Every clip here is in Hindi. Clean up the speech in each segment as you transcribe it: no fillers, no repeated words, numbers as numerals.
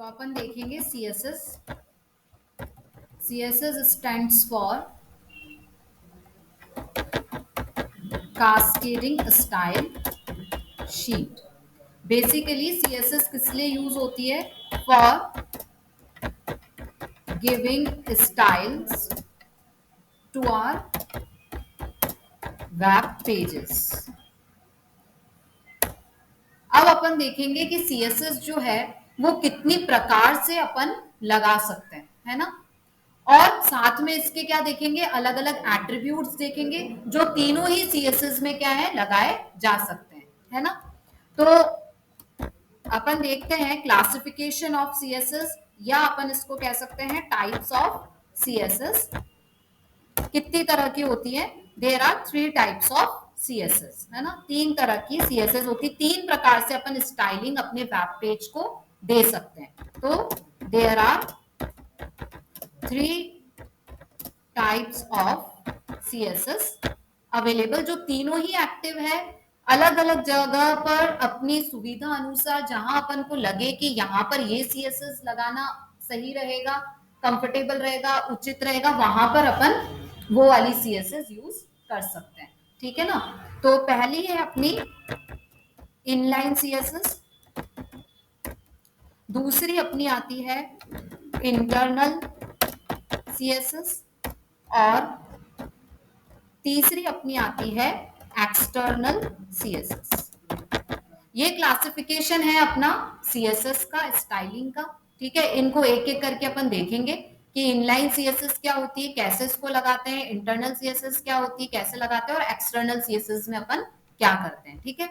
तो अपन देखेंगे CSS. CSS stands for cascading style sheet. Basically CSS किस लिए यूज होती है? For giving styles to our web pages. अब अपन देखेंगे कि सीएसएस जो है वो कितनी प्रकार से अपन लगा सकते हैं, है ना। और साथ में इसके क्या देखेंगे, अलग अलग एट्रीब्यूट्स देखेंगे जो तीनों ही सीएसएस में क्या है, लगाए जा सकते हैं, है ना। तो अपन देखते हैं क्लासिफिकेशन ऑफ सीएसएस, या अपन इसको कह सकते हैं टाइप्स ऑफ सीएसएस। कितनी तरह की होती है? There are 3 types of CSS, है ना। 3 तरह की सीएसएस होती है। 3 प्रकार से अपन स्टाइलिंग अपने वेब पेज को दे सकते हैं। तो there are 3 types of CSS available, जो तीनों ही एक्टिव है। अलग अलग जगह पर अपनी सुविधा अनुसार जहां अपन को लगे कि यहाँ पर ये सीएसएस लगाना सही रहेगा, कंफर्टेबल रहेगा, उचित रहेगा, वहां पर अपन वो वाली सीएसएस यूज कर सकते हैं। ठीक है ना। तो पहली है अपनी इनलाइन सीएसएस, दूसरी अपनी आती है इंटरनल सीएसएस, और तीसरी अपनी आती है एक्सटर्नल सीएसएस। ये क्लासिफिकेशन है अपना सीएसएस का, स्टाइलिंग का। ठीक है, इनको एक एक करके अपन देखेंगे कि इनलाइन सीएसएस क्या होती है, कैसे इसको लगाते हैं, इंटरनल सीएसएस क्या होती है, कैसे लगाते हैं, और एक्सटर्नल सीएसएस में अपन क्या करते हैं। ठीक है,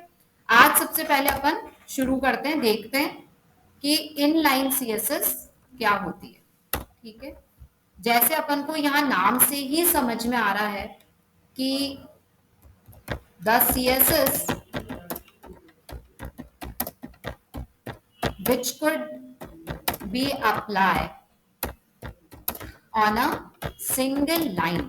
आज सबसे पहले अपन शुरू करते हैं, देखते हैं कि इनलाइन सीएसएस क्या होती है। ठीक है, जैसे अपन को यहाँ नाम से ही समझ में आ रहा है कि the CSS which could be applied on a single line,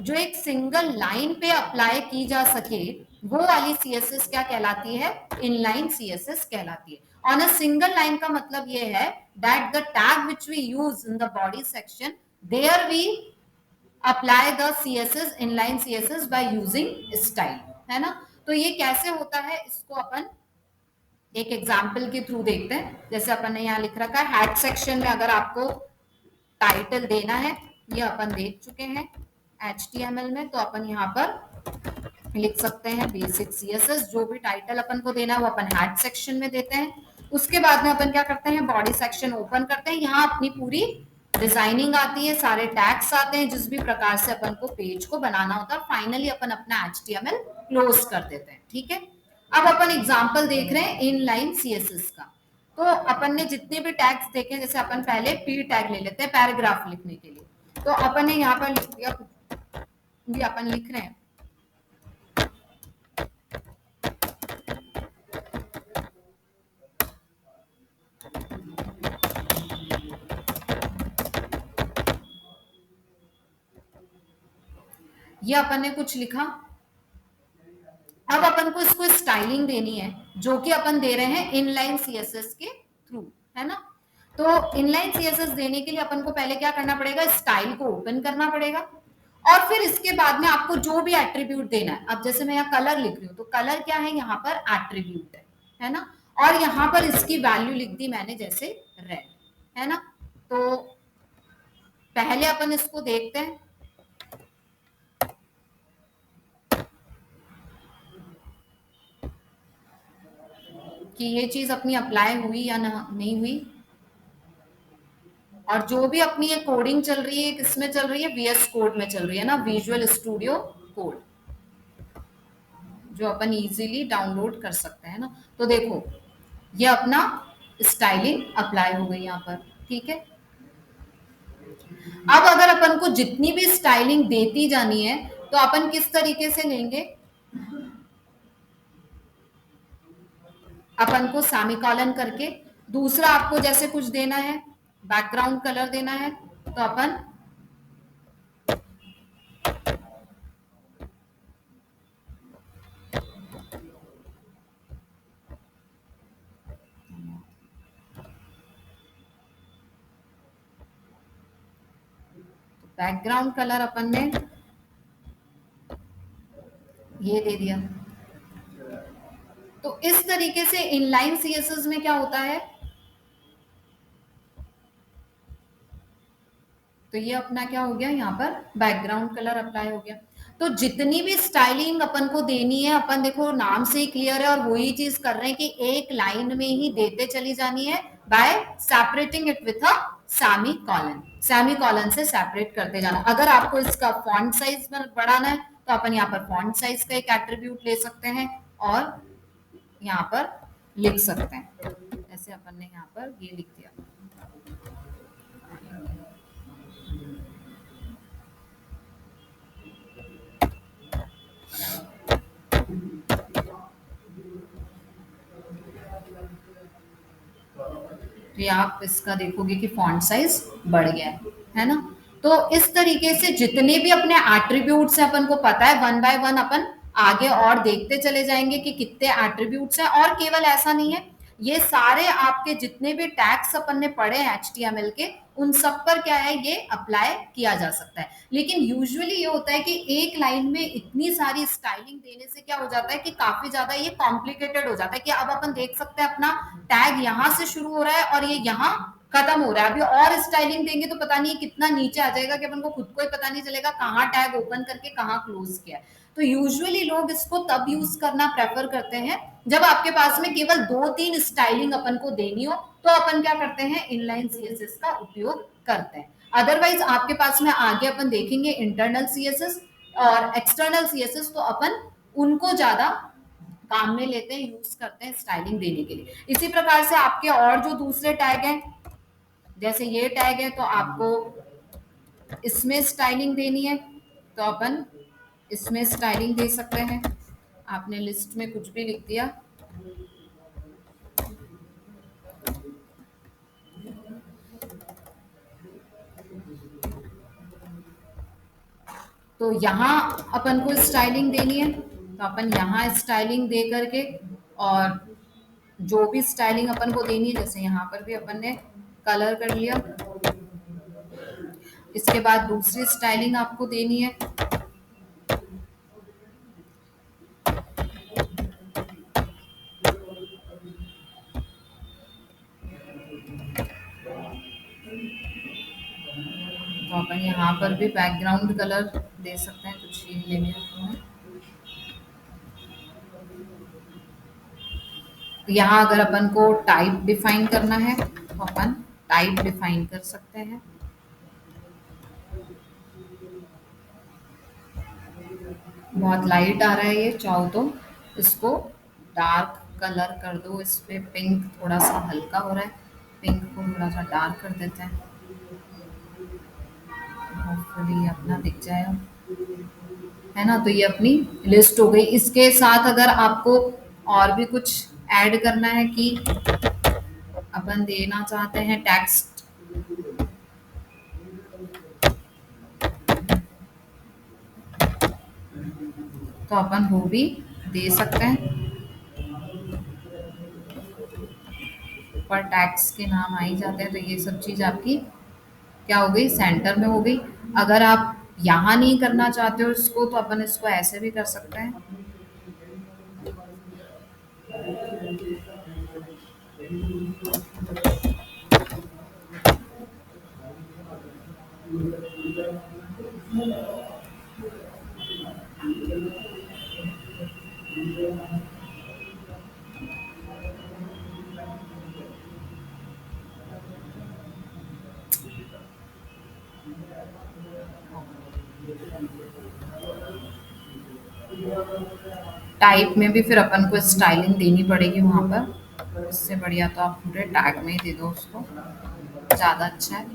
जो एक सिंगल लाइन पे अप्लाई की जा सके, वो वाली सीएसएस क्या कहलाती है? इनलाइन सीएसएस कहलाती है। ऑन अ सिंगल लाइन का मतलब ये है that the tag which we use in the body section, there we apply the CSS, inline CSS by using style, है ना। तो ये कैसे होता है, इसको अपन एक एग्जाम्पल के थ्रू देखते हैं। जैसे अपन ने यहाँ लिख रखा है हेड सेक्शन में अगर आपको टाइटल देना है, ये अपन देख चुके हैं HTML में, तो अपन यहाँ पर लिख सकते हैं बेसिक सीएसएस। जो भी टाइटल अपन को देना है वो अपन हेड सेक्शन में देते हैं। उसके बाद में अपन क्या करते हैं, बॉडी सेक्शन ओपन करते हैं, यहाँ अपनी पूरी डिजाइनिंग आती है, सारे टैग्स आते हैं, जिस भी प्रकार से अपन को पेज को बनाना होता है। फाइनली अपन अपना HTML क्लोज कर देते हैं। ठीक है, अब अपन एग्जाम्पल देख रहे हैं इनलाइन सीएसएस का। तो अपन ने जितने भी टैग्स देखे, जैसे अपन पहले पी टैग ले लेते हैं पैराग्राफ लिखने के लिए, तो अपन ने यहाँ पर लिख दिया, ये अपन लिख रहे हैं ये अपन ने कुछ लिखा। अब अपन को इसको स्टाइलिंग देनी है, जो कि अपन दे रहे हैं इनलाइन सीएसएस के थ्रू, है ना। तो इनलाइन सीएसएस देने के लिए अपन को पहले क्या करना पड़ेगा, स्टाइल को ओपन करना पड़ेगा, और फिर इसके बाद में आपको जो भी एट्रीब्यूट देना है, अब जैसे मैं यहाँ कलर लिख रही हूँ, तो कलर क्या है, यहाँ पर एट्रीब्यूट है ना। और यहाँ पर इसकी वैल्यू लिख दी मैंने, जैसे रेड, है ना। तो पहले अपन इसको देखते हैं कि ये चीज अपनी अप्लाई हुई या नहीं हुई। और जो भी अपनी ये कोडिंग चल रही है, किसमें चल रही है, VS कोड में चल रही है ना, विजुअल स्टूडियो कोड, जो अपन इजीली डाउनलोड कर सकते हैं ना। तो देखो ये अपना स्टाइलिंग अप्लाई हो गई यहाँ पर। ठीक है, अब अगर अपन को जितनी भी स्टाइलिंग देती जानी है, तो अपन किस तरीके से लेंगे, अपन को सेमीकोलन करके, दूसरा आपको जैसे कुछ देना है, बैकग्राउंड कलर देना है, तो अपन बैकग्राउंड कलर अपन ने ये दे दिया। तो इस तरीके से इनलाइन सीएसएस में क्या होता है, तो ये अपना क्या हो गया, यहाँ पर बैकग्राउंड कलर अप्लाई हो गया। तो जितनी भी स्टाइलिंग अपन को देनी है, अपन देखो नाम से ही क्लियर है, और वही चीज कर रहे हैं कि एक लाइन में ही देते चली जानी है bye separating it with a semi colon. Semi colon से सेपरेट करते जाना। अगर आपको इसका फॉन्ट साइज बढ़ाना है तो अपन यहाँ पर फॉन्ट साइज का एक एट्रीब्यूट ले सकते हैं और यहाँ पर लिख सकते हैं। ऐसे अपन ने यहाँ पर ये लिख दिया। तो ये आप इसका देखोगे कि फॉन्ट साइज बढ़ गया है ना। तो इस तरीके से जितने भी अपने एट्रीब्यूट्स हैं अपन को पता है, वन बाय वन अपन आगे और देखते चले जाएंगे कि कितने एट्रीब्यूट्स हैं। और केवल ऐसा नहीं है, ये सारे आपके जितने भी टैग्स अपन ने पढ़े हैं एचटीएमएल के, उन सब पर क्या है, ये अप्लाई किया जा सकता है। लेकिन यूजुअली ये होता है कि एक लाइन में इतनी सारी स्टाइलिंग देने से क्या हो जाता है कि काफी ज्यादा ये कॉम्प्लिकेटेड हो जाता है। कि अब अपन देख सकते हैं अपना टैग यहाँ से शुरू हो रहा है और ये यहाँ खत्म हो रहा है। अभी और स्टाइलिंग देंगे तो पता नहीं कितना नीचे आ जाएगा कि अपन को खुद को ही पता नहीं चलेगा कहाँ टैग ओपन करके कहाँ क्लोज किया है। तो यूजुअली लोग इसको तब यूज करना प्रेफर करते हैं जब आपके पास में केवल 2-3 स्टाइलिंग अपन को देनी हो, तो अपन क्या करते हैं, इनलाइन सीएसएस का उपयोग करते हैं। अदरवाइज आपके पास में आगे अपन देखेंगे इंटरनल सीएसएस और एक्सटर्नल सीएसएस, तो अपन उनको ज्यादा काम में लेते हैं, यूज करते हैं स्टाइलिंग देने के लिए। इसी प्रकार से आपके और जो दूसरे टैग हैं, जैसे ये टैग है तो आपको इसमें स्टाइलिंग देनी है तो अपन इसमें स्टाइलिंग दे सकते हैं। आपने लिस्ट में कुछ भी लिख दिया, तो यहाँ अपन को स्टाइलिंग देनी है तो अपन यहाँ स्टाइलिंग दे करके, और जो भी स्टाइलिंग अपन को देनी है, जैसे यहाँ पर भी अपन ने कलर कर लिया। इसके बाद दूसरी स्टाइलिंग आपको देनी है, तो अपन यहाँ पर भी बैकग्राउंड कलर दे सकते हैं, कुछ ये लेने हैं। यहाँ अगर अपन को टाइप डिफाइन करना है तो अपन टाइप डिफाइन कर सकते हैं। बहुत लाइट आ रहा है ये, चाहो तो इसको डार्क कलर कर दो। इस पे पिंक थोड़ा सा हल्का हो रहा है, पिंक को थोड़ा सा डार्क कर देते हैं, होपफुली अपना दिख जाएगा, है ना। तो ये अपनी लिस्ट हो गई। इसके साथ अगर आपको और भी कुछ ऐड करना है कि अपन देना चाहते हैं टेक्स्ट, तो अपन वो भी दे सकते हैं। पर टैक्स के नाम आ ही जाते हैं, तो ये सब चीज आपकी क्या हो गई, सेंटर में हो गई। अगर आप यहाँ नहीं करना चाहते हो इसको, तो अपन इसको ऐसे भी कर सकते हैं। टाइप में भी फिर अपन को स्टाइलिंग देनी पड़ेगी वहां पर। इससे बढ़िया तो आप पूरे टैग में ही दे दो उसको, ज़्यादा अच्छा है।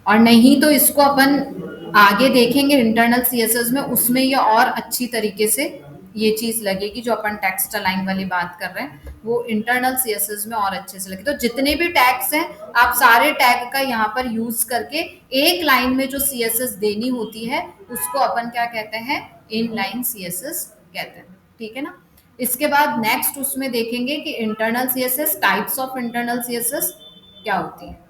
और नहीं तो इसको अपन आगे देखेंगे इंटरनल सीएसएस में, उसमें ये और अच्छी तरीके से ये चीज लगेगी। जो अपन टेक्स्ट अलाइन वाली बात कर रहे हैं वो इंटरनल सीएसएस में और अच्छे से लगे। तो जितने भी टैग्स हैं आप सारे टैग का यहाँ पर यूज करके एक लाइन में जो सीएसएस देनी होती है उसको अपन क्या कहते हैं, इन लाइन सीएसएस कहते हैं। ठीक है ना। इसके बाद नेक्स्ट उसमें देखेंगे कि internal CSS, types of internal CSS क्या होती है।